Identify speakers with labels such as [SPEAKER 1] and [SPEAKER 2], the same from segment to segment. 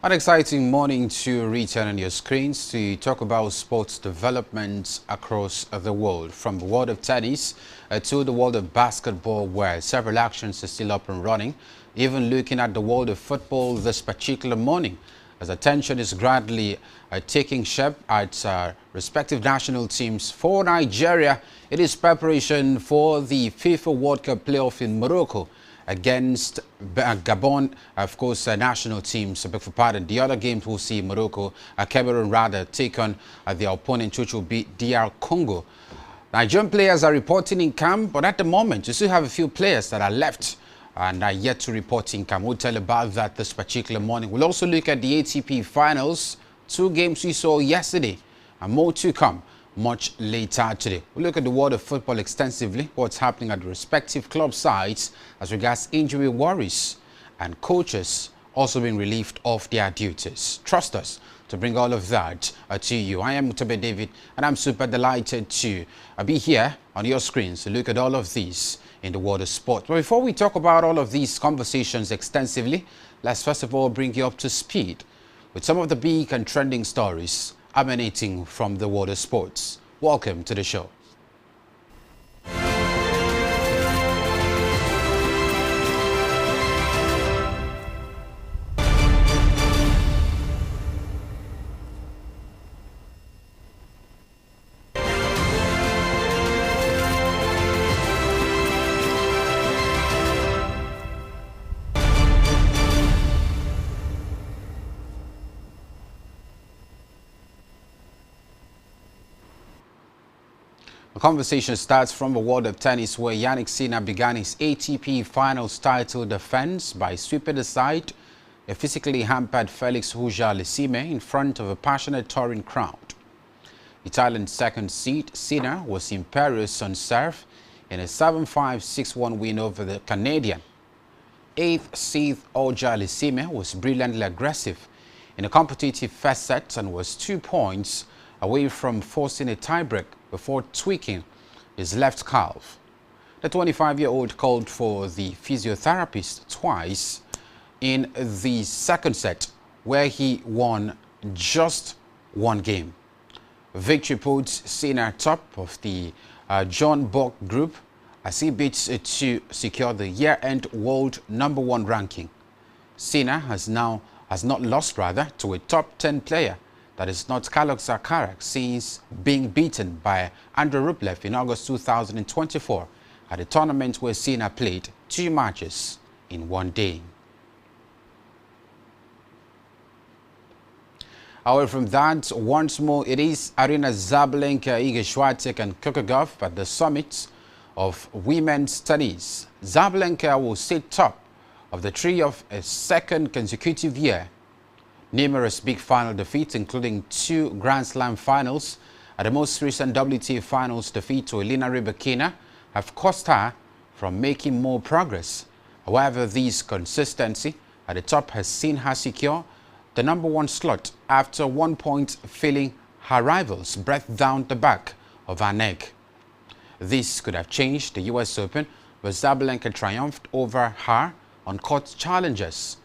[SPEAKER 1] An exciting morning to return on your screens to talk about sports developments across the world, from the world of tennis to the world of basketball, where several actions are still up and running, even looking at the world of football this particular morning, as attention is gradually taking shape at respective national teams. For Nigeria, it is preparation for the FIFA World Cup playoff in Morocco against Gabon, of course, national teams. Beg for pardon. The other games will see Morocco, Cameroon rather, take on their opponent, which will be DR Congo. Nigerian players are reporting in camp, but at the moment, you still have a few players that are left and are yet to report in camp. We'll tell about that this particular morning. We'll also look at the ATP finals, 2 games we saw yesterday, and more to come much later today. We'll look at the world of football extensively, what's happening at the respective club sides as regards injury worries, and coaches also being relieved of their duties. Trust us to bring all of that to you. I am Mutabe David, and I'm super delighted to be here on your screens to look at all of these in the world of sport. But before we talk about all of these conversations extensively, let's first of all bring you up to speed with some of the big and trending stories emanating from the world of sports. Welcome to the show. The conversation starts from the world of tennis, where Jannik Sinner began his ATP Finals title defense by sweeping aside a physically hampered Felix Auger-Aliassime in front of a passionate touring crowd. Italian's second seed, Sinner was imperious on serve in a 7-5, 6-1 win over the Canadian. 8th seed Auger-Aliassime was brilliantly aggressive in a competitive first set and was 2 points away from forcing a tiebreak before tweaking his left calf. The 25-year-old called for the physiotherapist twice in the second set, where he won just 1 game. Victory puts Sinner top of the John Bock group as he beats it to secure the year-end world #1 ranking. Sinner has not lost to a top 10 player, that is not Carlos Alcaraz, since being beaten by Andrei Rublev in August 2024 at a tournament where Sinner played 2 matches in 1 day. Away from that, once more, it is Aryna Sabalenka, Iga Swiatek and Coco Gauff at the summit of women's tennis. Sabalenka will sit top of the tree of a second consecutive year. Numerous big final defeats, including 2 Grand Slam finals and the most recent WTA finals defeat to Elena Rybakina, have cost her from making more progress. However, this consistency at the top has seen her secure the #1 slot after 1 point filling her rival's breath down the back of her neck. This could have changed the US Open, where Sabalenka triumphed over her on court challenges.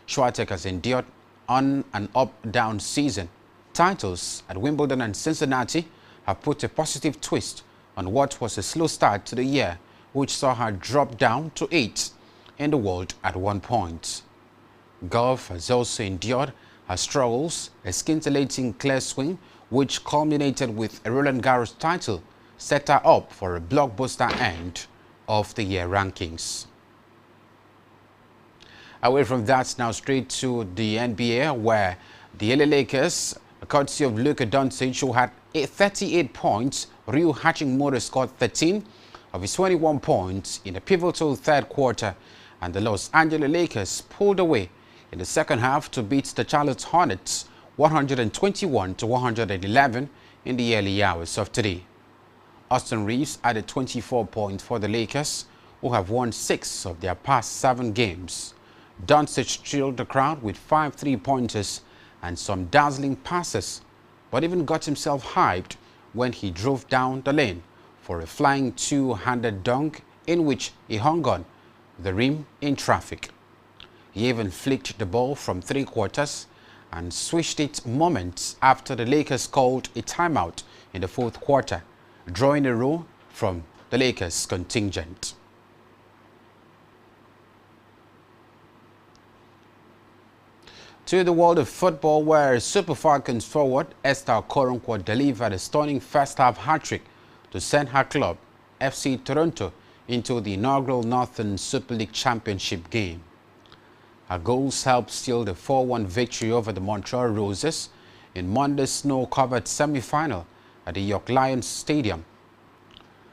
[SPEAKER 1] Swiatek has endured on an up-down season. Titles at Wimbledon and Cincinnati have put a positive twist on what was a slow start to the year, which saw her drop down to 8th in the world at 1 point. Gauff has also endured her struggles. A scintillating clear swing, which culminated with a Roland Garros title, set her up for a blockbuster end of the year rankings. Away from that, now straight to the NBA, where the LA Lakers, courtesy of Luka Doncic, who had 38 points, Rui Hachimura scored 13 of his 21 points in a pivotal third quarter, and the Los Angeles Lakers pulled away in the second half to beat the Charlotte Hornets 121-111 in the early hours of today. Austin Reeves added 24 points for the Lakers, who have won 6 of their past 7 games. Doncic thrilled the crowd with 5 3-pointers and some dazzling passes, but even got himself hyped when he drove down the lane for a flying 2-handed dunk in which he hung on the rim in traffic. He even flicked the ball from 3 quarters and switched it moments after the Lakers called a timeout in the fourth quarter, drawing a row from the Lakers contingent. To the world of football, where Super Falcons forward Esther Okoronkwo delivered a stunning first-half hat-trick to send her club, FC Toronto, into the inaugural Northern Super League Championship game. Her goals helped seal the 4-1 victory over the Montreal Roses in Monday's snow-covered semi-final at the York Lions Stadium.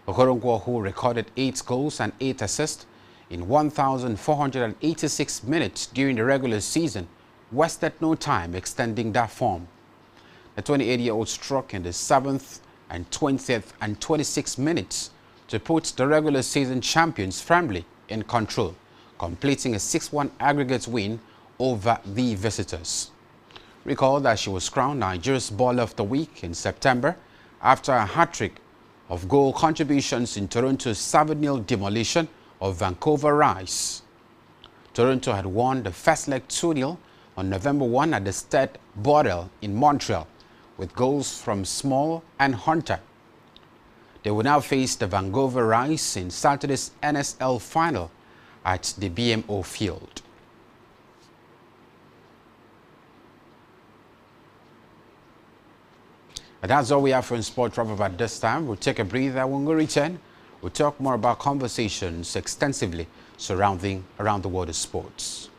[SPEAKER 1] Okoronkwo, who recorded 8 goals and 8 assists in 1,486 minutes during the regular season, wasted no time extending that form. The 28-year-old struck in the 7th and 20th and 26th minutes to put the regular season champions firmly in control, completing a 6-1 aggregate win over the visitors. Recall that she was crowned Nigeria's Baller of the Week in September after a hat-trick of goal contributions in Toronto's 7-0 demolition of Vancouver Rice. Toronto had won the first leg 2-0 on November 1 at the Stade Borel in Montreal, with goals from Small and Hunter. They will now face the Vancouver Rice in Saturday's NSL final at the BMO Field. And that's all we have for Sport Wrap-Up at this time. We'll take a breather. When we return, we'll talk more about conversations extensively surrounding around the world of sports.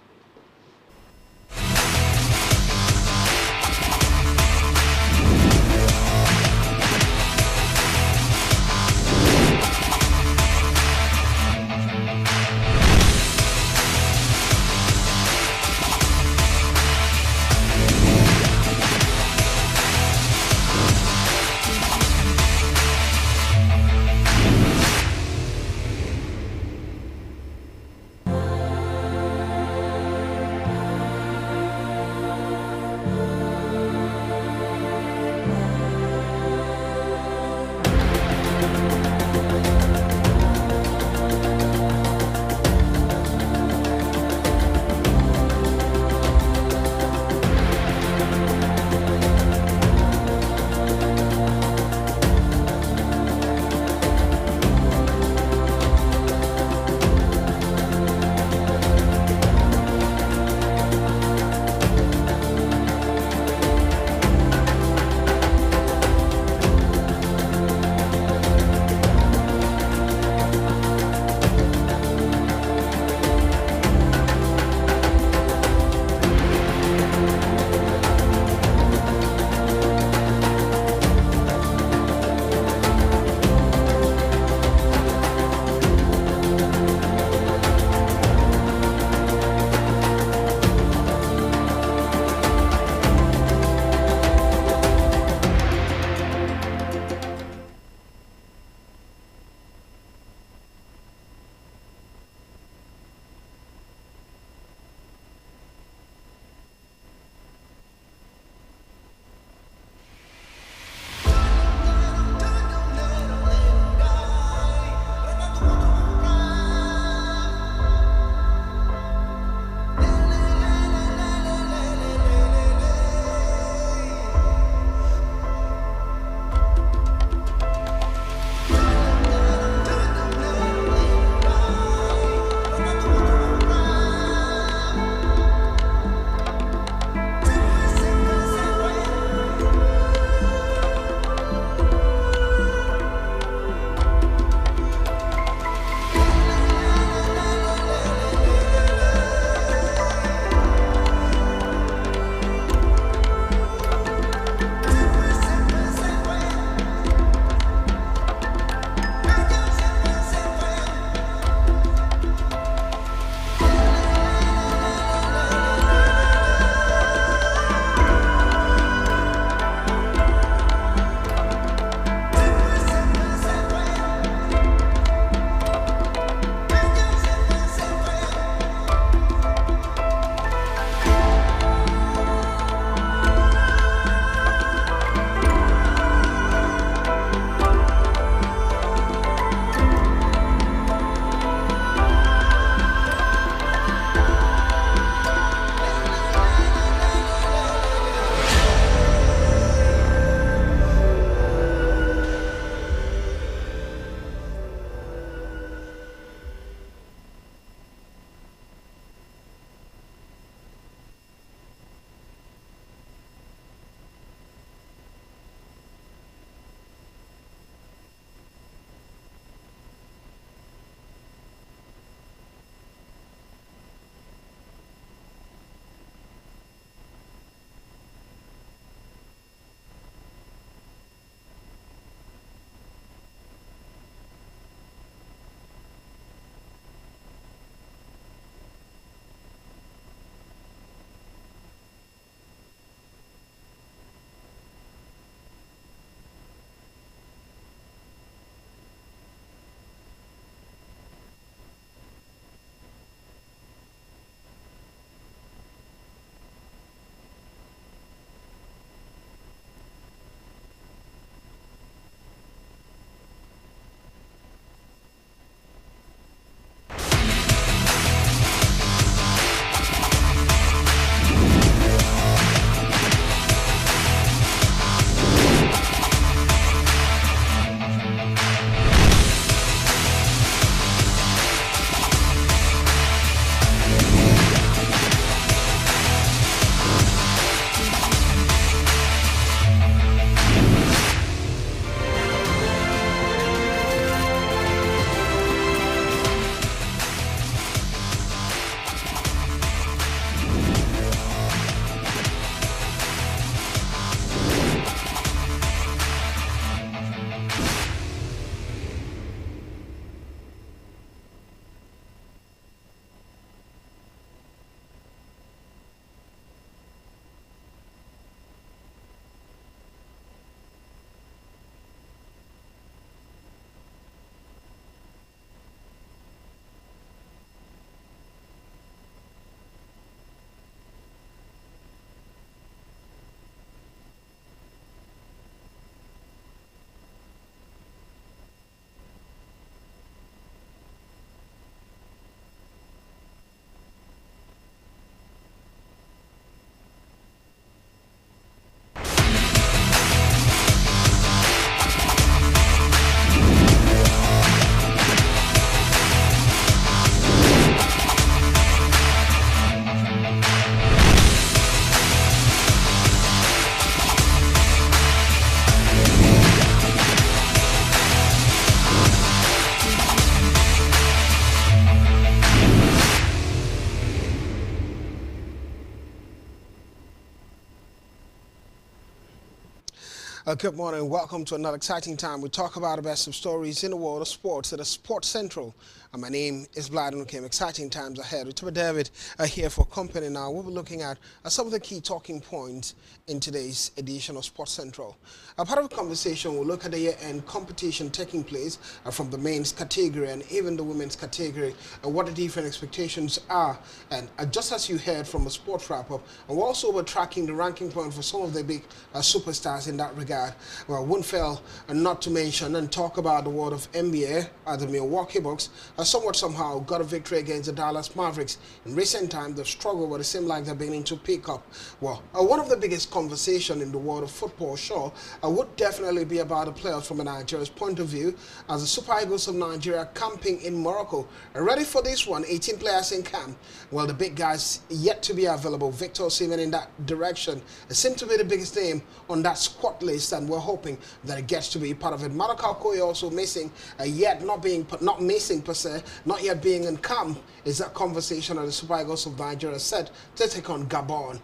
[SPEAKER 2] Good morning. Welcome to another exciting time. We talk about the best of stories in the world of sports at the Sports Central. My name is Blyden Kim. Exciting times ahead. With David here for company now. We'll be looking at some of the key talking points in today's edition of Sports Central. Part of the conversation, we'll look at the year-end competition taking place from the men's category and even the women's category and what the different expectations are. And just as you heard from a sports wrap-up, and we're also tracking the ranking point for some of the big superstars in that regard. Well, won't fail not to mention and talk about the world of NBA. The Milwaukee Bucks somewhat somehow got a victory against the Dallas Mavericks. In recent times, they've struggled, but it seems like they're beginning to pick up. Well, one of the biggest conversation in the world of football, sure, would definitely be about the players from a Nigeria's point of view, as the Super Eagles of Nigeria camping in Morocco. Ready for this one, 18 players in camp. Well, the big guys yet to be available. Victor Osimhen in that direction. It seems to be the biggest name on that squad list, and we're hoping that it gets to be part of it. Maraka Okoye also missing, yet not missing per se, not yet being in camp. Is that conversation of the Super Eagles of Nigeria set to take on Gabon.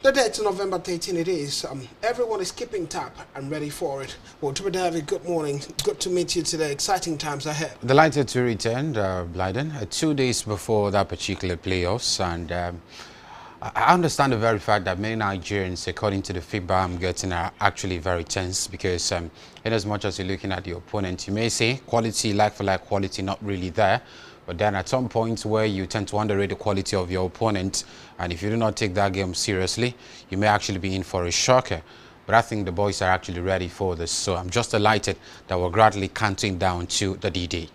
[SPEAKER 2] The date of November 13 it is. Everyone is keeping tap and ready for it. Well, Tuba David, good morning. Good to meet you today. Exciting times ahead.
[SPEAKER 1] Delighted to return, Blyden, 2 days before that particular playoffs. And I understand the very fact that many Nigerians, according to the feedback I'm getting, are actually very tense because in as much as you're looking at the opponent, you may say quality, like-for-like quality, not really there. But then at some point where you tend to underrate the quality of your opponent, and if you do not take that game seriously, you may actually be in for a shocker. But I think the boys are actually ready for this. So I'm just delighted that we're gradually counting down to the D-Day.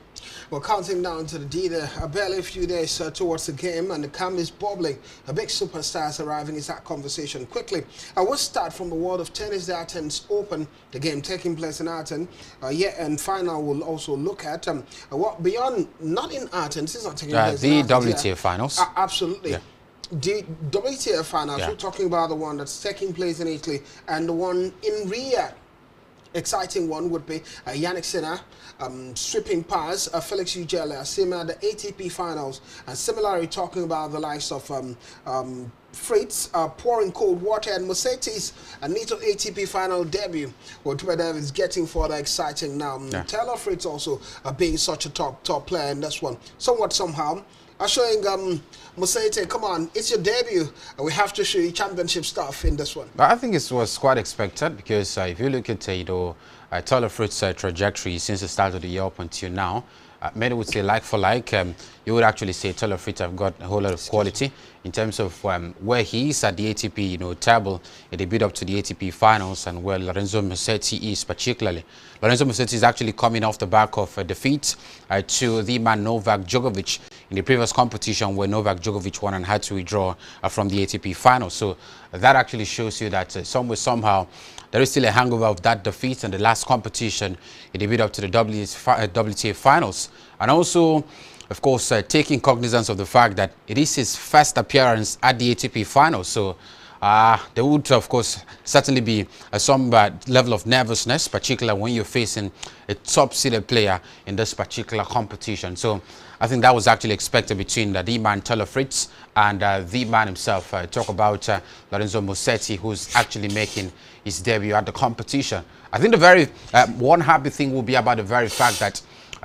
[SPEAKER 2] We're counting down to the D-Day, barely a few days towards the game, and the camp is bubbling. A big superstars arriving is that conversation. Quickly, I will start from the world of tennis. The Athens Open, the game taking place in Athens. And final, we'll also look at what beyond, not in Athens, it's not taking place
[SPEAKER 1] the
[SPEAKER 2] in Athens,
[SPEAKER 1] WTA finals.
[SPEAKER 2] Absolutely. Yeah. The WTA finals,
[SPEAKER 1] Yeah.
[SPEAKER 2] we're talking about the one that's taking place in Italy and the one in Riyadh. Exciting one would be Yannick Sinner sweeping past Felix Auger-Aliassime at the ATP finals, and similarly talking about the likes of Fritz pouring cold water and Musetti's Nito ATP final debut. What David is getting further exciting now. Taylor Fritz also being such a top player in this one. Somewhat somehow. Showing Musetti, come on, it's your debut. We have to show you championship stuff in this one.
[SPEAKER 1] But I think it was quite expected because if you look at Taylor Fritz's trajectory since the start of the year up until now, many would say like for like, you would actually say Taylor Fritz have got a whole lot of quality in terms of where he is at the ATP table in the build up to the ATP finals, and where Lorenzo Musetti is particularly. Lorenzo Musetti is actually coming off the back of a defeat to the man Novak Djokovic in the previous competition, where Novak Djokovic won and had to withdraw from the ATP finals. So that actually shows you that somehow there is still a hangover of that defeat in the last competition in the build up to the WTA finals. And also, of course, taking cognizance of the fact that it is his first appearance at the ATP finals. So there would, of course, certainly be some level of nervousness, particularly when you're facing a top-seeded player in this particular competition. So I think that was actually expected between the man Taylor Fritz and the man himself. Talk about Lorenzo Musetti, who's actually making his debut at the competition. I think the very one happy thing will be about the very fact that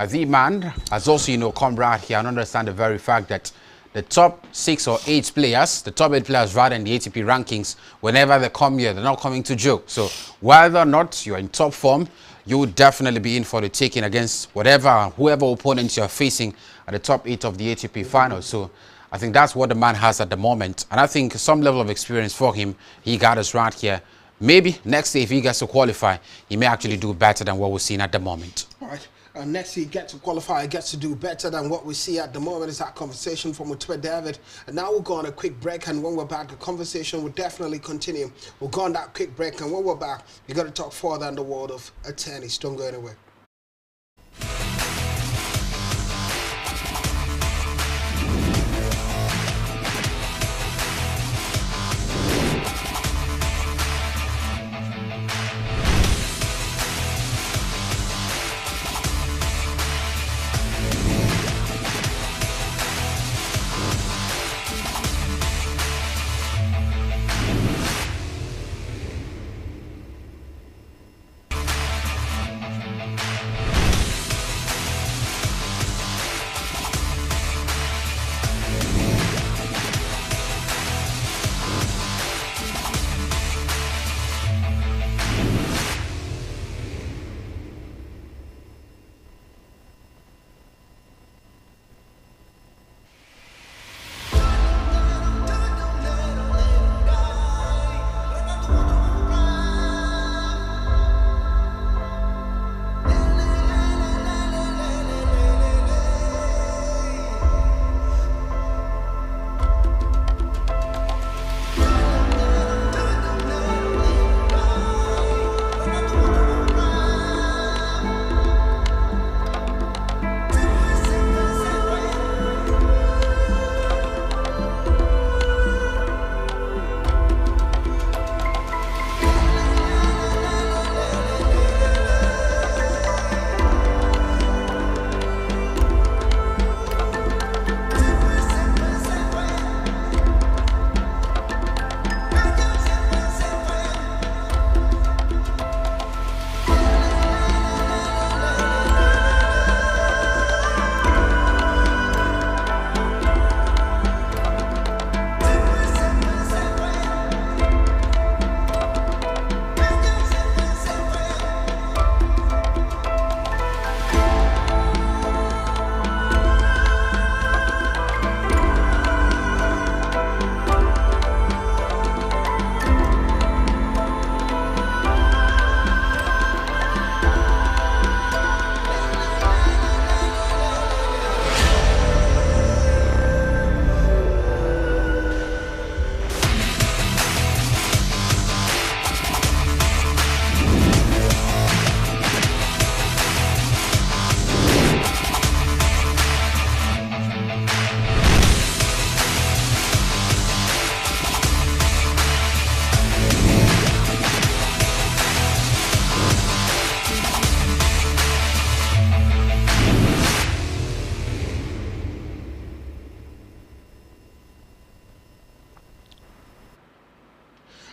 [SPEAKER 1] the man has also, come right here and understand the very fact that the top 6 or 8 players, the top 8 players rather in the ATP rankings, whenever they come here, they're not coming to joke. So whether or not you're in top form, you would definitely be in for the taking against whoever opponents you're facing at the top 8 of the ATP finals. So I think that's what the man has at the moment. And I think some level of experience for him, he got us right here. Maybe next year, if he gets to qualify, he may actually do better than what we're seeing at the moment.
[SPEAKER 2] All right. Next he gets to qualify, gets to do better than what we see at the moment. Is that conversation from Mutuba David. And now we'll go on a quick break, and when we're back, the conversation will definitely continue. We'll go on that quick break, and when we're back, we got to talk further in the world of tennis. Don't go anywhere.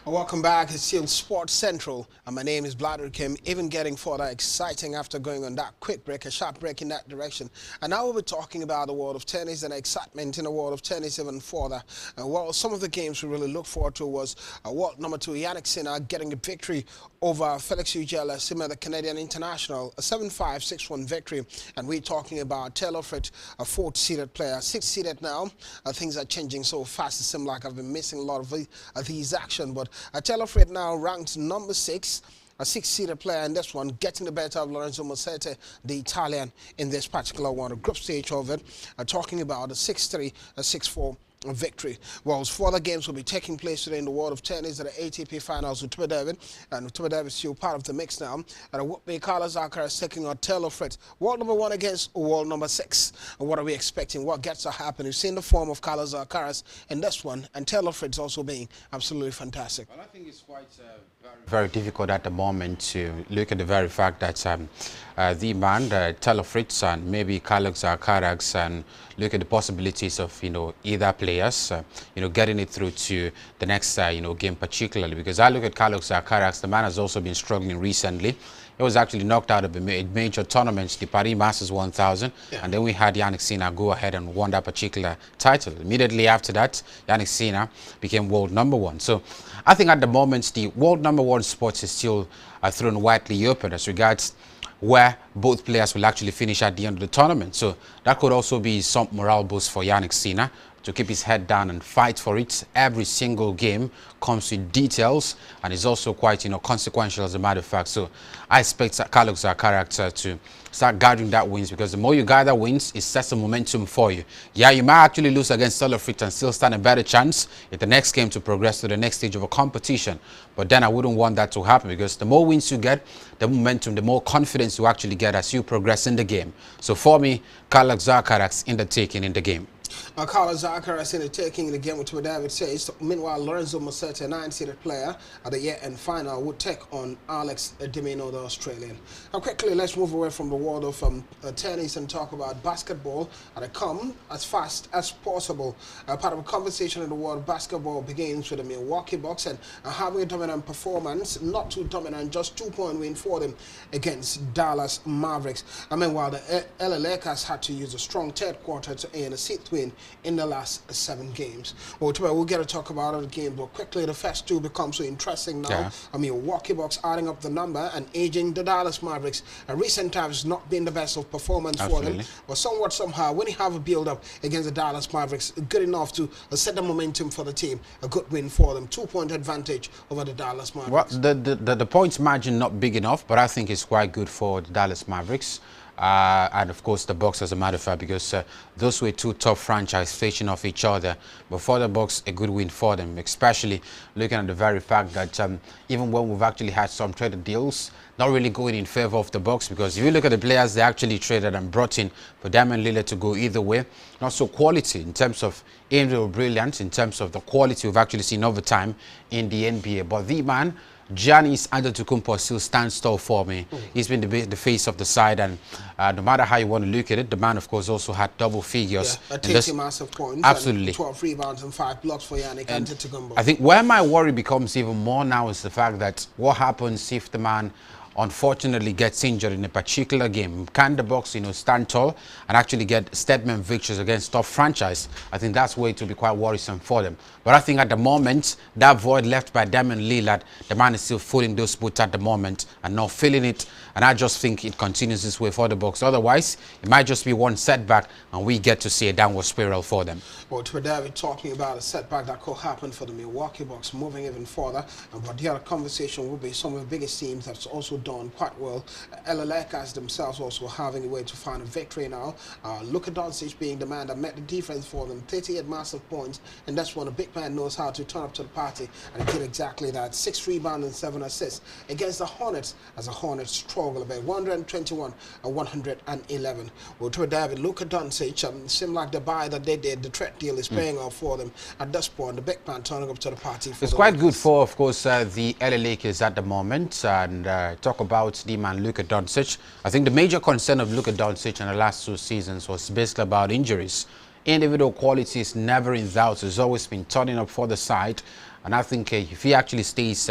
[SPEAKER 2] Welcome back. It's still Sports Central, and my name is Bladder Kim. Even getting further exciting after going on that quick break, a sharp break in that direction. And now we'll be talking about the world of tennis and excitement in the world of tennis even further. Well, some of the games we really look forward to was world number 2, Yannick Sinner, getting a victory over Felix Auger-Aliassime, the Canadian international, a 7-5, 6-1 victory. And we're talking about Taylor Fritz, a 4th-seeded player, 6th-seeded now. Things are changing so fast. It seems like I've been missing a lot of these action, but Taylor Fritz now ranked number 6, a 6th-seeded player in this one, getting the better of Lorenzo Musetti, the Italian, in this particular one, the group stage of it. Talking about a 6-3, a 6-4 victory. Well, further games will be taking place today in the world of tennis at the ATP Finals with Tuba David, and Tuba David is still part of the mix now. And what be Carlos Alcaraz taking on Taylor Fritz, world number 1 against world number 6. And what are we expecting? What gets to happen? We've seen the form of Carlos Alcaraz in this one, and Taylor Fritz also being absolutely fantastic.
[SPEAKER 1] Well, I think it's quite very difficult at the moment to look at the very fact that the man, Taylor Fritz, and maybe Carlos Alcaraz, and look at the possibilities of either players getting it through to the next game, particularly because I look at Carlos Alcaraz. The man has also been struggling recently. He was actually knocked out of a major tournaments, the Paris Masters 1000, and then we had Yannick Sinner go ahead and won that particular title. Immediately after that, Yannick Sinner became world number 1. So I think at the moment, the world number 1 spot is still thrown widely open as regards where both players will actually finish at the end of the tournament. So that could also be some morale boost for Yannick Sinner to keep his head down and fight for it. Every single game comes with details and is also quite consequential as a matter of fact. So I expect Carlos Alcaraz to start gathering that wins, because the more you gather wins, it sets a momentum for you. Yeah, you might actually lose against Taylor Fritz and still stand a better chance at the next game to progress to the next stage of a competition. But then I wouldn't want that to happen, because the more wins you get, the momentum, the more confidence you actually get as you progress in the game. So for me, Carlos Alcaraz in the taking in the game.
[SPEAKER 2] Carlos Alcaraz in the taking in the game with what David says. Meanwhile, Lorenzo Musetti, a 9-seeded player at the year-end final, would take on Alex de Minaur, the Australian. Now, quickly, let's move away from the world of tennis and talk about basketball. And I come as fast as possible. Part of a conversation in the world of basketball begins with the Milwaukee Bucks and having a dominant performance, not too dominant, just 2-point win for them against Dallas Mavericks. And meanwhile, the LA Lakers had to use a strong third quarter to earn a 6th win in the last 7 games. Well, we'll get to talk about other games, but quickly the first 2 become so interesting now. Yeah. I mean, Milwaukee Bucks adding up the number and aging the Dallas Mavericks. Recent times not been the best of performance for them, but somewhat somehow when you have a build-up against the Dallas Mavericks, good enough to set the momentum for the team, a good win for them, 2-point advantage over the Dallas Mavericks.
[SPEAKER 1] Well, the points margin not big enough, but I think it's quite good for the Dallas Mavericks. And of course the Bucks, as a matter of fact, because those were 2 top franchises facing off each other. But for the Bucks, a good win for them, especially looking at the very fact that even when we've actually had some traded deals, not really going in favor of the Bucks, because if you look at the players they actually traded and brought in for Damian Lillard to go either way, not so quality in terms of individual brilliance, in terms of the quality we've actually seen over time in the NBA. But the man, Giannis Antetokounmpo, still stands tall for me. He's been the face of the side, and no matter how you want to look at it, the man, of course, also had double figures.
[SPEAKER 2] Yeah, 30 massive points.
[SPEAKER 1] Absolutely.
[SPEAKER 2] And 12 rebounds and 5 blocks for Giannis Antetokounmpo.
[SPEAKER 1] I think where my worry becomes even more now is the fact that what happens if the man unfortunately gets injured in a particular game? Can the Bucks, stand tall and actually get statement victories against top franchise? I think that's where it will be quite worrisome for them. But I think at the moment, that void left by Damian Lillard, the man is still filling those boots at the moment and not feeling it. And I just think it continues this way for the Bucks. Otherwise, it might just be one setback and we get to see a downward spiral for them.
[SPEAKER 2] Well, today we're talking about a setback that could happen for the Milwaukee Bucks moving even further. But the other conversation will be some of the biggest teams that's also done quite well. LA Lakers themselves also having a way to find a victory now. Luka Doncic being the man that met the defense for them, 38 massive points, and that's when a big man knows how to turn up to the party, and he did exactly that. 6 rebounds and 7 assists against the Hornets, as the Hornets struggle about 121 and 111. Well, to David, Luka Doncic seemed like the buy that they did, the trade deal is paying off for them at this point. The big man turning up to the party.
[SPEAKER 1] It's quite good for, of course, the LA Lakers at the moment. And talk about the man Luka Doncic. I think the major concern of Luka Doncic in the last 2 seasons was basically about injuries. Individual quality is never in doubt. It's always been turning up for the side. And I think if he actually stays,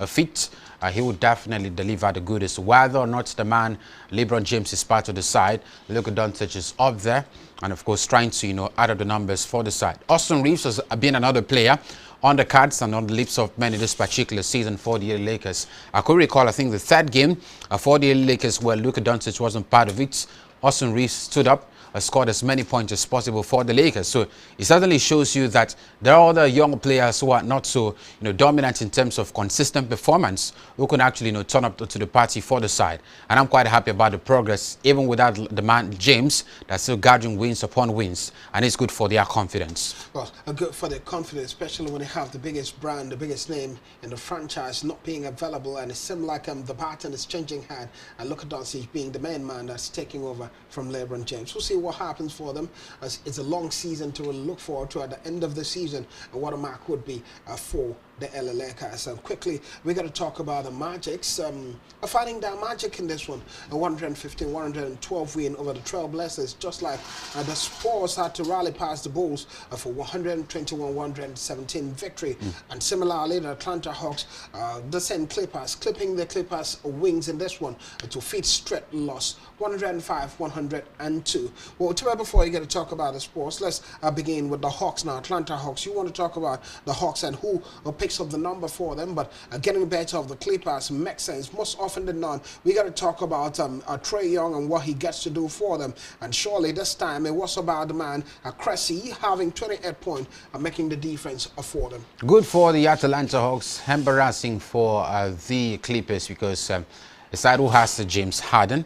[SPEAKER 1] fit, he will definitely deliver the goodest. Whether or not the man LeBron James is part of the side, Luka Doncic is up there, and of course trying to add up the numbers for the side. Austin Reeves has been another player on the cards and on the lips of many this particular season for the LA Lakers. I could recall, I think, the third game for the LA Lakers where Luka Doncic wasn't part of it. Austin Reeves stood up, scored as many points as possible for the Lakers. So it certainly shows you that there are other young players who are not so dominant in terms of consistent performance who can actually turn up to the party for the side. And I'm quite happy about the progress, even without the man James, that's still gathering wins upon wins, and it's good for their confidence.
[SPEAKER 2] Well, good for their confidence, especially when they have the biggest brand, the biggest name in the franchise not being available, and it seems like the baton is changing hand, and Luka Doncic being the main man that's taking over from LeBron James. We'll see what happens for them, as it's a long season to really look forward to at the end of the season, and what a mark would be for the LA Lakers. Quickly, we're going to talk about the Magics. Fighting down Magic in this one, a 115-112 win over the Trailblazers, just like the Spurs had to rally past the Bulls for 121-117 victory. And similarly, the Atlanta Hawks, the same Clippers, clipping the Clippers' wings in this one to feet straight loss, 105-102. Well, before you get to talk about the Spurs, let's begin with the Hawks now. Atlanta Hawks. You want to talk about the Hawks and who picks up the number for them, but getting better of the Clippers makes sense. Most often than not, we got to talk about Trae Young and what he gets to do for them. And surely this time it was about the man Cressy having 28 points and making the defense for them.
[SPEAKER 1] Good for the Atlanta Hawks, embarrassing for the Clippers because the side who has James Harden,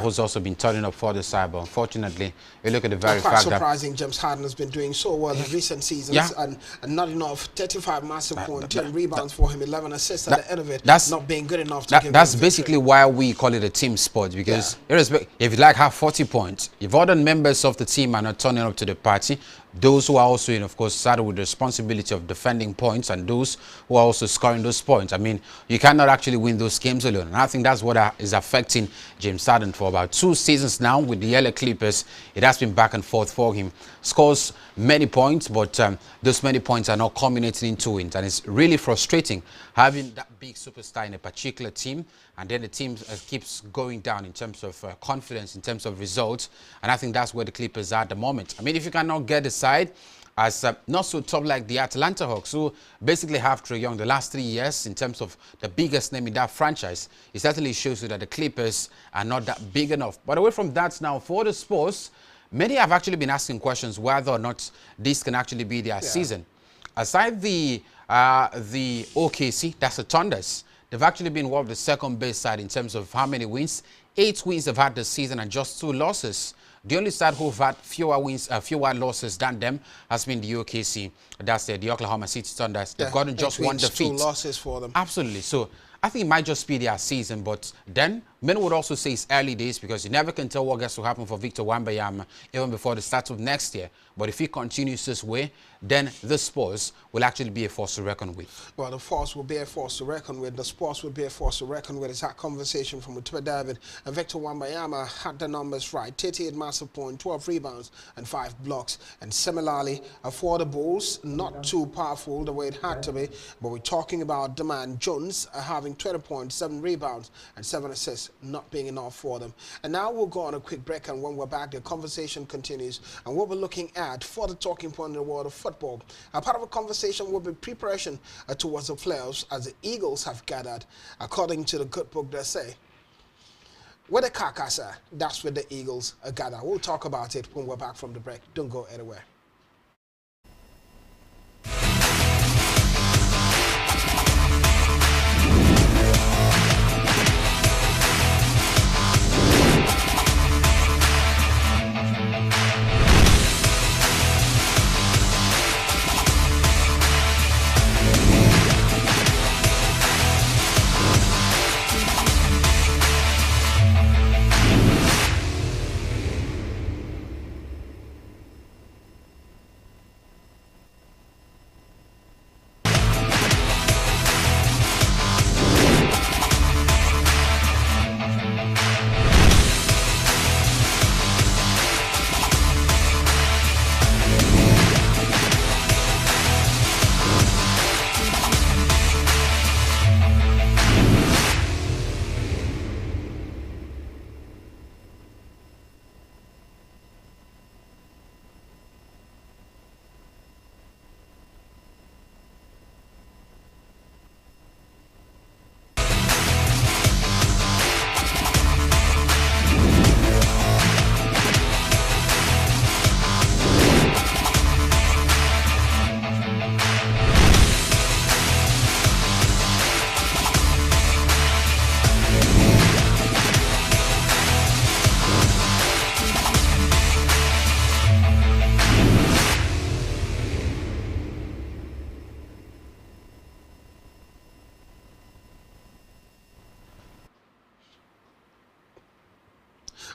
[SPEAKER 1] who's also been turning up for the side, but unfortunately, you look at the very fact that...
[SPEAKER 2] Quite surprising, James Harden has been doing so well in recent seasons, and not enough. 35 massive points, 10 rebounds for him, 11 assists at the end of it, not being good enough to give
[SPEAKER 1] That's basically why we call it a team sport, because if you have 40 points, if other members of the team are not turning up to the party, those who are also, of course, saddled with the responsibility of defending points and those who are also scoring those points. I mean, you cannot actually win those games alone. And I think that's what is affecting James Harden for about 2 seasons now with the LA Clippers. It has been back and forth for him. Scores many points, but those many points are not culminating into wins. And it's really frustrating having that big superstar in a particular team, and then the team keeps going down in terms of confidence, in terms of results. And I think that's where the Clippers are at the moment. I mean, if you cannot get the side as not so top like the Atlanta Hawks, who basically have Trae Young the last 3 years in terms of the biggest name in that franchise, it certainly shows you that the Clippers are not that big enough. But away from that now, for the Spurs, many have actually been asking questions whether or not this can actually be their season. Aside the OKC, that's the Thunders, they've actually been one of the second best side in terms of how many wins. 8 wins they've had this season and just 2 losses. The only side who've had fewer wins, fewer losses than them has been the OKC. That's the Oklahoma City Thunders. They've gotten just 1 defeat.
[SPEAKER 2] 2 losses for them.
[SPEAKER 1] Absolutely. So I think it might just be their season, but then many would also say it's early days because you never can tell what gets to happen for Victor Wembanyama even before the start of next year. But if he continues this way, then the Spurs will actually be a force to reckon with.
[SPEAKER 2] Well, the Force will be a force to reckon with. The Spurs will be a force to reckon with. It's that conversation from Mutuba David. And Victor Wembanyama had the numbers right. 38 massive points, 12 rebounds, and 5 blocks. And similarly, for the Bulls, not too powerful the way it had to be. But we're talking about the man Jones having 20 points, 7 rebounds, and 7 assists, not being enough for them. And now we'll go on a quick break, and when we're back, the conversation continues. And what we're looking at for the talking point in the world of football. A part of a conversation will be preparation towards the playoffs as the Eagles have gathered. According to the good book, they say, where the carcass are, that's where the Eagles gather. We'll talk about it when we're back from the break. Don't go anywhere.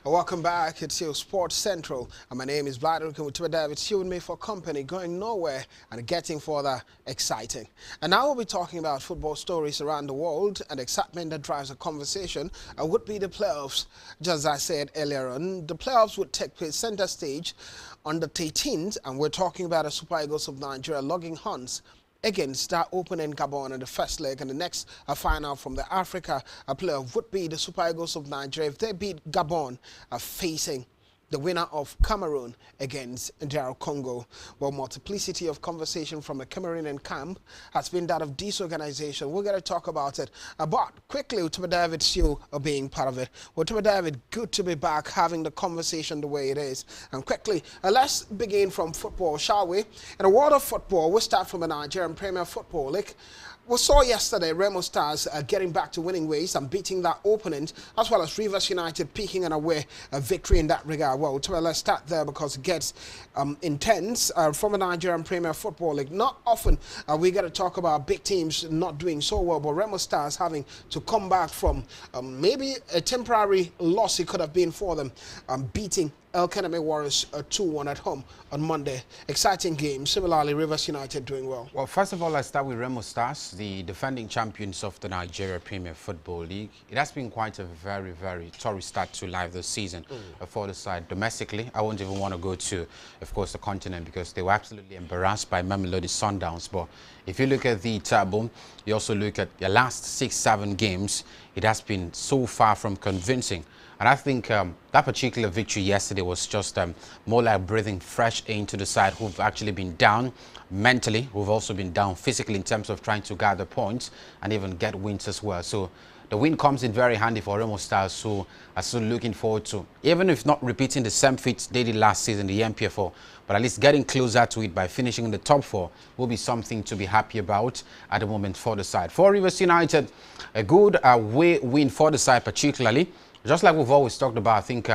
[SPEAKER 2] Welcome back. It's your Sports Central. And my name is Vlad with David. It's you and me for company, going nowhere and getting further exciting. And now we'll be talking about football stories around the world, and the excitement that drives the conversation would be the playoffs. Just as I said earlier on, the playoffs would take place center stage on the 13th, and we're talking about the Super Eagles of Nigeria logging horns against that opening Gabon in the first leg, and the next final from the Africa playoff would be the Super Eagles of Nigeria. If they beat Gabon, facing the winner of Cameroon against DR Congo. Well, multiplicity of conversation from the Cameroonian camp has been that of disorganization. We're going to talk about it. But quickly, Utuma David still being part of it. Well, Utuma David, good to be back having the conversation the way it is. And quickly, let's begin from football, shall we? In the world of football, we'll start from the Nigerian Premier Football League. We saw yesterday Remo Stars getting back to winning ways and beating that opponent, as well as Rivers United peaking and away a victory in that regard. Well, let's start there because it gets intense from the Nigerian Premier Football League. Not often we get to talk about big teams not doing so well, but Remo Stars having to come back from maybe a temporary loss it could have been for them, beating El Kaneme Warriors 2-1 at home on Monday. Exciting game. Similarly, Rivers United doing well.
[SPEAKER 1] Well, first of all, let's start with Remo Stars, the defending champions of the Nigeria Premier Football League. It has been quite a very, very torrid start to life this season for the side. Domestically, I won't even want to go to, of course, the continent because they were absolutely embarrassed by Mamelodi Sundowns. But if you look at the table, you also look at the last 6-7 games, it has been so far from convincing. And I think that particular victory yesterday was just more like breathing fresh air into the side who've actually been down mentally, who've also been down physically in terms of trying to gather points and even get wins as well. So the win comes in very handy for Remo Stars, who are still looking forward to, even if not repeating the same feat they did last season, the MPFL, but at least getting closer to it by finishing in the top 4 will be something to be happy about at the moment for the side. For Rivers United, a good away win for the side particularly. Just like we've always talked about, I think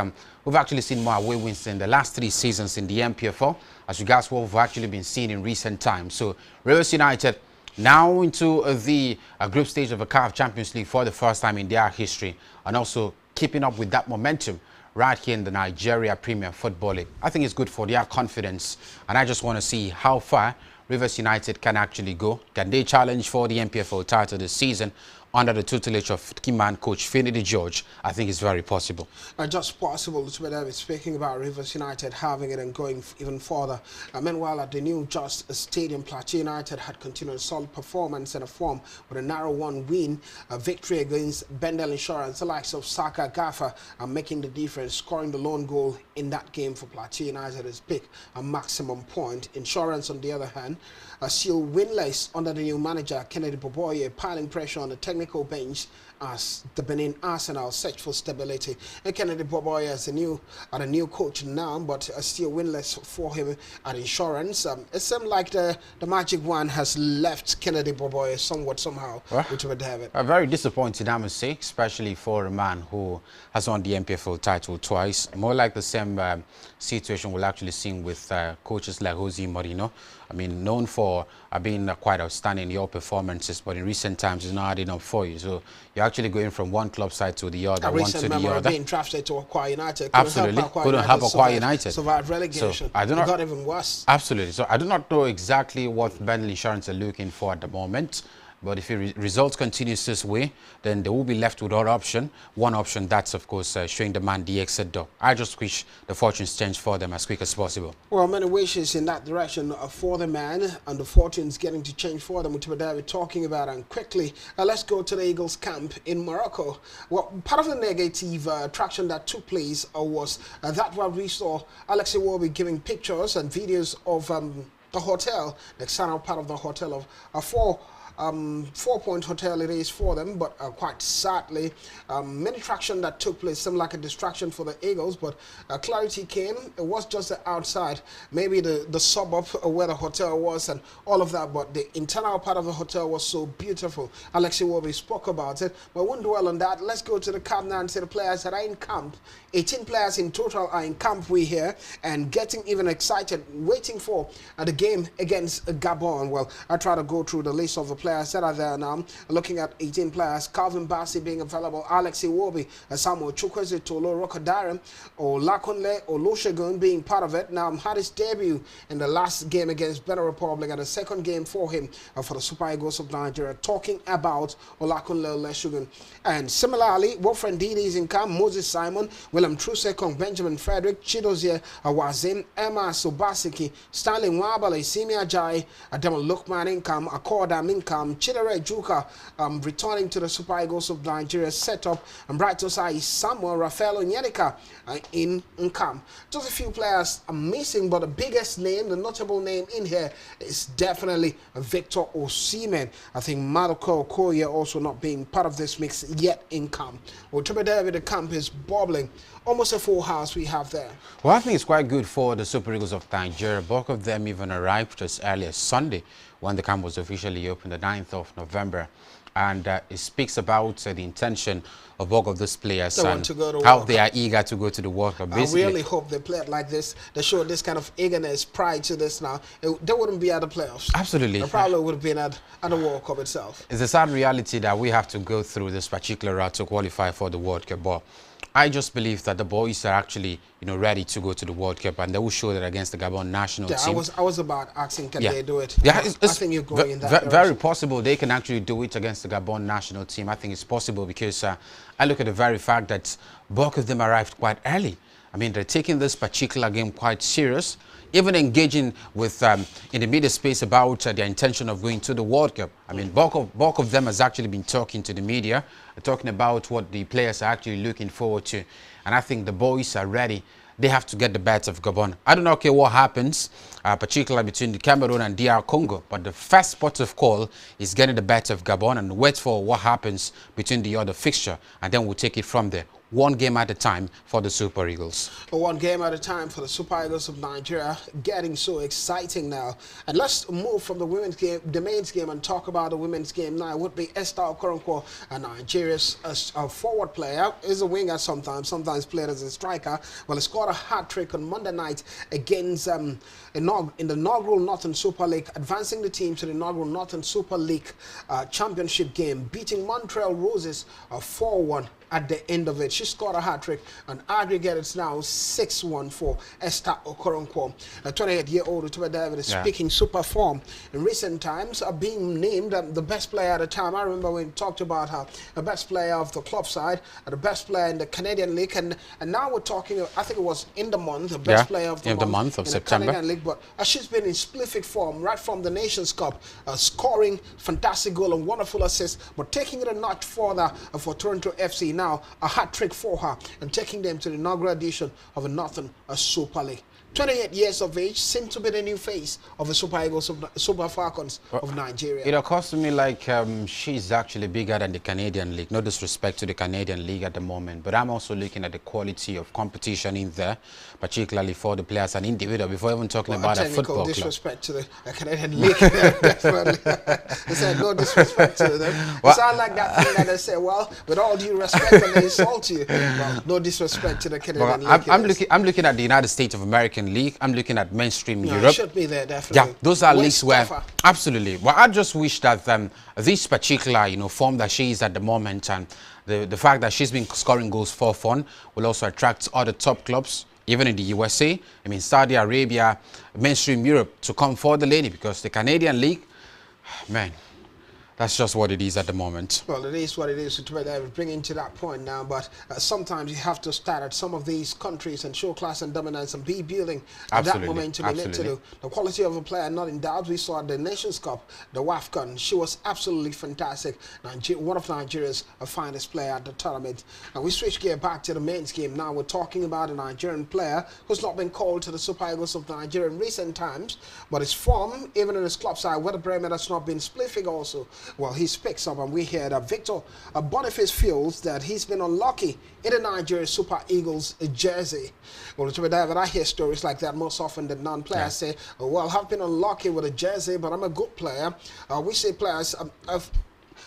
[SPEAKER 1] we've actually seen more away wins in the last 3 seasons in the MPFL, as regards what we've actually been seeing in recent times. So Rivers United now into the group stage of the CAF Champions League for the first time in their history, and also keeping up with that momentum right here in the Nigeria Premier Football League. I think it's good for their confidence, and I just want to see how far Rivers United can actually go. Can they challenge for the MPFL title this season under the tutelage of key man coach Finidi George? I think it's very possible.
[SPEAKER 2] Just possible. Speaking about Rivers United having it and going even further. Meanwhile, at the new Just Stadium, Plateau United had continued solid performance and a form with a narrow 1 win, a victory against Bendel Insurance. The likes of Saka Gaffer are making the difference, scoring the lone goal in that game for Plateau United has picked a maximum point. Insurance, on the other hand, are still winless under the new manager Kennedy Boboye, piling pressure on the technical bench as the Benin Arsenal search for stability. And Kennedy Boboye is a new coach now, but still winless for him at Insurance. It seems like the magic one has left Kennedy Boboye somewhat somehow.
[SPEAKER 1] Very disappointing, I must say, especially for a man who has won the MPFL title twice. More like the same situation we'll actually see with coaches like Jose Mourinho. I mean, known for being quite outstanding in your performances, but in recent times it's not adding up for you. So you're actually going from one club side to the other, one to the other.
[SPEAKER 2] Being drafted to Akwa United.
[SPEAKER 1] Absolutely, couldn't help Akwa United.
[SPEAKER 2] Survived relegation.
[SPEAKER 1] So I do not,
[SPEAKER 2] it got even worse.
[SPEAKER 1] Absolutely. So I do not know exactly what Bendel Insurance are looking for at the moment. But if the results continues this way, then they will be left with one option. One option, that's, of course, showing the man the exit door. I just wish the fortunes change for them as quick as possible.
[SPEAKER 2] Well, many wishes in that direction for the man, and the fortunes getting to change for them, which we're talking about. And quickly, let's go to the Eagles camp in Morocco. Well, part of the negative traction that took place was that what we saw Alexei Iwobi giving pictures and videos of the hotel, the external part of the hotel of a 4-point hotel it is for them, but quite sadly, many traction that took place seemed like a distraction for the Eagles, but clarity came. It was just the outside, maybe the suburb where the hotel was and all of that, but the internal part of the hotel was so beautiful. Alexei Iwobi spoke about it, but we won't dwell on that. Let's go to the camp now and see the players that are in camp. 18 players in total are in camp, we hear, and getting even excited, waiting for the game against Gabon. Well, I try to go through the list of the players players that are there now. Looking at 18 players, Calvin Bassey being available, Alex Iwobi, Samuel Chukwueze, Tolo Rokodarim, Olakunle Olusegun being part of it. Now, had his debut in the last game against Benin Republic and the second game for him for the Super Eagles of Nigeria, talking about Olakunle Olusegun. And similarly, Wilfred Ndidi is in camp, Moses Simon, William Trusekong, Benjamin Frederick, Chidozie Awazim, Emma Sobasiki, Stanley Nwabale, Simi Ajayi, Ademo Lukman in camp, Akoda in camp, Chidere Juka returning to the Super Eagles of Nigeria setup, and Bright Osai Samuel Rafael Onyedika in camp. Just a few players are missing, but the biggest name, the notable name in here is definitely Victor Osimhen. I think Maduka Okoye also not being part of this mix yet in camp. Well, David, the camp is bubbling. Almost a full house we have there.
[SPEAKER 1] Well, I think it's quite good for the Super Eagles of Nigeria. Both of them even arrived just earlier Sunday when the camp was officially opened, the 9th of November. And it speaks about the intention of both of these players and how they are eager to go to the World Cup.
[SPEAKER 2] I really hope they play it like this. They show this kind of eagerness prior to this now. They wouldn't be at the playoffs.
[SPEAKER 1] Absolutely.
[SPEAKER 2] They probably would have been at the World Cup itself.
[SPEAKER 1] It's a sad reality that we have to go through this particular route to qualify for the World Cup. But I just believe that the boys are actually, ready to go to the World Cup, and they will show that against the Gabon national team.
[SPEAKER 2] I was about asking, can they do it?
[SPEAKER 1] Yeah,
[SPEAKER 2] I think you're going in that direction.
[SPEAKER 1] Very possible they can actually do it against the Gabon national team. I think it's possible because I look at the very fact that both of them arrived quite early. I mean, they're taking this particular game quite serious, even engaging with in the media space about their intention of going to the World Cup. I mean, both of them has actually been talking to the media, talking about what the players are actually looking forward to. And I think the boys are ready. They have to get the best of Gabon. I don't know what happens, particularly between the Cameroon and DR Congo, but the first port of call is getting the best of Gabon and wait for what happens between the other fixture, and then we'll take it from there. One game at a time for the Super Eagles.
[SPEAKER 2] One game at a time for the Super Eagles of Nigeria. Getting so exciting now. And let's move from the women's game, the men's game, and talk about the women's game now. It would be Esther Okoronkwo, Nigeria's forward player. Is a winger sometimes played as a striker. Well, he scored a hat-trick on Monday night against in the inaugural Northern Super League, advancing the team to the inaugural Northern Super League championship game, beating Montreal Roses 4-1. At the end of it, she scored a hat-trick, and aggregate it's now 6-1 for Esther Okoronkwo. A 28-year-old Utuba David is speaking super form in recent times, being named the best player at the time. I remember when we talked about her, the best player of the club side, the best player in the Canadian League, and now we're talking, I think it was in the month, the best player of the month
[SPEAKER 1] of
[SPEAKER 2] in
[SPEAKER 1] September.
[SPEAKER 2] The Canadian League, but she's been in splific form right from the Nations Cup, scoring fantastic goal and wonderful assist, but taking it a notch further for Toronto FC. Now a hat-trick for her and taking them to the inaugural edition of the Northern Super League. 28 years of age, seems to be the new face of the Super Eagles of Super Falcons of Nigeria.
[SPEAKER 1] It occurs to me like she's actually bigger than the Canadian League. No disrespect to the Canadian League at the moment, but I'm also looking at the quality of competition in there, particularly for the players and individual, before even talking about a football club.
[SPEAKER 2] Disrespect to the Canadian League, definitely. They said no disrespect to them. It sounds like that thing that they say, well, with all due respect, and they insult you. Well, no disrespect to the Canadian League.
[SPEAKER 1] I'm looking at the United States of American League. I'm looking at mainstream Europe.
[SPEAKER 2] It should be there, definitely.
[SPEAKER 1] Yeah, those are leagues where absolutely. Well, I just wish that this particular form that she is at the moment, and the fact that she's been scoring goals for fun will also attract other top clubs, even in the USA. I mean, Saudi Arabia, mainstream Europe, to come for the lady, because the Canadian League, man, that's just what it is at the moment.
[SPEAKER 2] Well, it is what it is. We're bringing to that point now, but sometimes you have to start at some of these countries and show class and dominance and be building that momentum in it to do. The quality of a player not in doubt. We saw at the Nations Cup, the WAFCON. She was absolutely fantastic. One of Nigeria's finest player at the tournament. And we switch gear back to the men's game. Now we're talking about a Nigerian player who's not been called to the Super Eagles of Nigeria in recent times, but his form, even in his club side, Werder Bremen, has not been spliffing also. Well, he speaks up, and we hear that Victor Boniface feels that he's been unlucky in the Nigeria Super Eagles jersey. Well, David, I hear stories like that most often than none. Players say, well, I've been unlucky with a jersey, but I'm a good player. We see players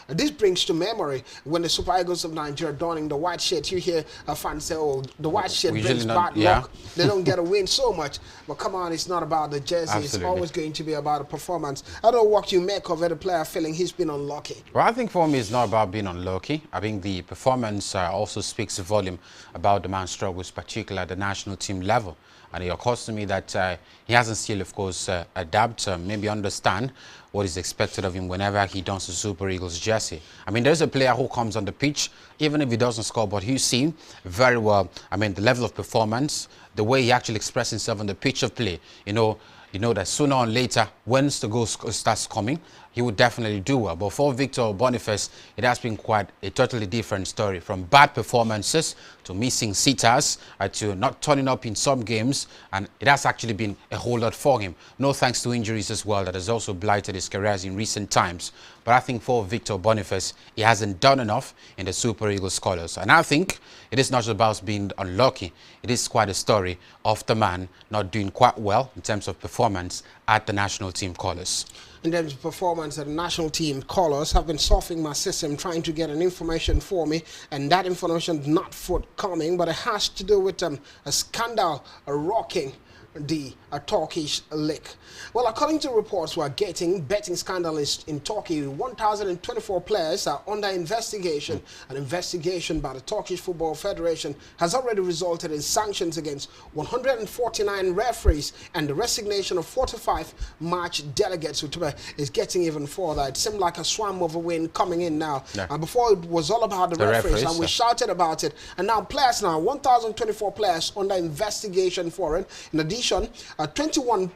[SPEAKER 2] this brings to memory when the Super Eagles of Nigeria donning the white shirt. You hear fans say, "Oh, the white shirt brings bad luck. They don't get a win so much." But come on, it's not about the jersey. Absolutely. It's always going to be about the performance. I don't know what you make of it. The player feeling he's been unlucky.
[SPEAKER 1] Well, I think for me, it's not about being unlucky. I think the performance also speaks a volume about the man's struggles, particularly at the national team level. And it occurs to me that he hasn't still, of course, adapt, maybe understand what is expected of him whenever he dons the Super Eagles jersey. I mean, there's a player who comes on the pitch, even if he doesn't score, but you see very well, I mean, the level of performance, the way he actually expresses himself on the pitch of play. You know that sooner or later, once the goal starts coming, he would definitely do well. But for Victor Boniface, it has been quite a totally different story. From bad performances to missing sitters to not turning up in some games, and it has actually been a whole lot for him. No thanks to injuries as well that has also blighted his careers in recent times. But I think for Victor Boniface, he hasn't done enough in the Super Eagles colours. And I think it is not just about being unlucky. It is quite a story of the man not doing quite well in terms of performance at the national team colours.
[SPEAKER 2] In terms of performance at the national team colours, have been surfing my system trying to get an information for me, and that information is not forthcoming, but it has to do with a scandal rocking the Turkish league. Well, according to reports we're getting, betting scandalists in Turkey, 1,024 players are under investigation. An investigation by the Turkish Football Federation has already resulted in sanctions against 149 referees and the resignation of 45 match delegates, which is getting even further. It seemed like a swarm of a wind coming in now. Yeah. And before it was all about the referees, and we shouted about it. And now players 1,024 players under investigation for it. In addition, 21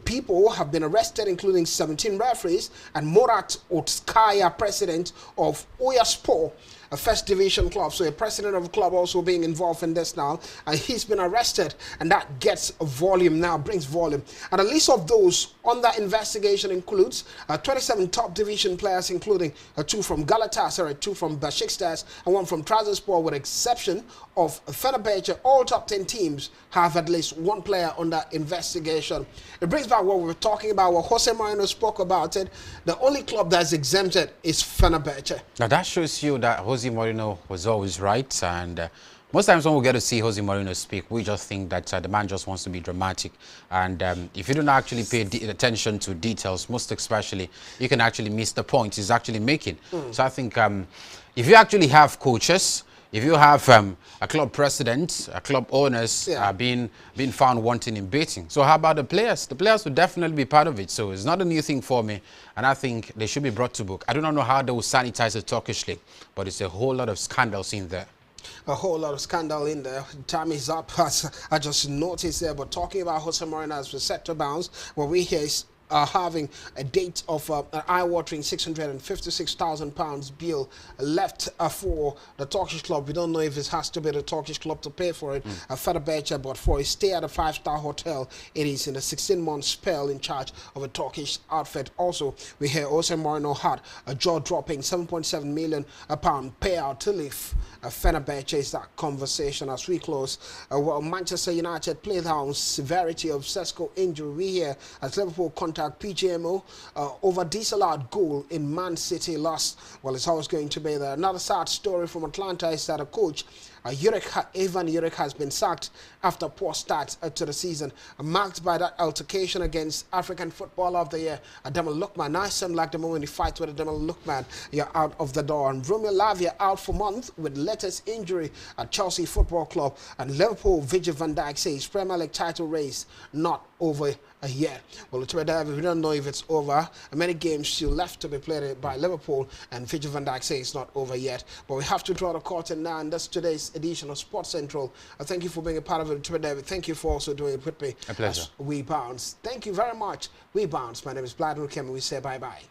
[SPEAKER 2] people have been arrested, including 17 referees, and Murat Otskaya, president of Oyaspor, a first division club. So a president of a club also being involved in this now. And he's been arrested, and that gets volume now, brings volume. And a list of those under investigation includes 27 top division players, including 2 from Galatasaray, 2 from Besiktas, and 1 from Trabzonspor, with exception of Fenerbahce. All top 10 teams have at least 1 player under investigation. It brings back what we were talking about, what Jose Mourinho spoke about it. The only club that's exempted is Fenerbahce.
[SPEAKER 1] Now that shows you that Jose Mourinho was always right, and most times when we get to see Jose Mourinho speak, we just think that the man just wants to be dramatic. And if you don't actually pay attention to details, most especially, you can actually miss the point he's actually making. So I think if you actually have coaches, if you have a club president, a club owners being found wanting in betting, so how about the players? The players would definitely be part of it. So it's not a new thing for me, and I think they should be brought to book. I do not know how they will sanitize the Turkish league, but it's a whole lot of scandals in there.
[SPEAKER 2] A whole lot of scandal in there. Time is up, as I just noticed there. But talking about Jose Mourinho as we set to bounce, what we hear is having a date of an eye-watering £656,000 bill left for the Turkish club. We don't know if it has to be the Turkish club to pay for it, Fenerbahce, but for a stay at a 5-star hotel, it is in a 16-month spell in charge of a Turkish outfit. Also, we hear Jose Mourinho had a jaw-dropping £7.7 million payout to leave Fenerbahce. Is that conversation as we close. Well, Manchester United played down severity of Sesko injury. We hear as Liverpool contact PGMO over disallowed goal in Man City lost. Well, it's always going to be there. Another sad story from Atlanta is that a coach, Ivan Jurek, has been sacked after poor start to the season, marked by that altercation against African Footballer of the Year, Ademola Lookman. Now it seems like the moment you fight with Ademola Lookman, you're out of the door. And Romeo Lavia out for months with latest injury at Chelsea Football Club. And Liverpool, Virgil van Dijk says Premier League title race not over yet. Well, we don't know if it's over. Many games still left to be played by Liverpool, and Virgil van Dijk says it's not over yet. But we have to draw the curtain now, and that's today's edition of Sports Central. Thank you for being a part of it, David. Thank you for also doing it with me.
[SPEAKER 1] A pleasure.
[SPEAKER 2] We bounce. Thank you very much. We bounce. My name is Bladon Kemi. We say bye-bye.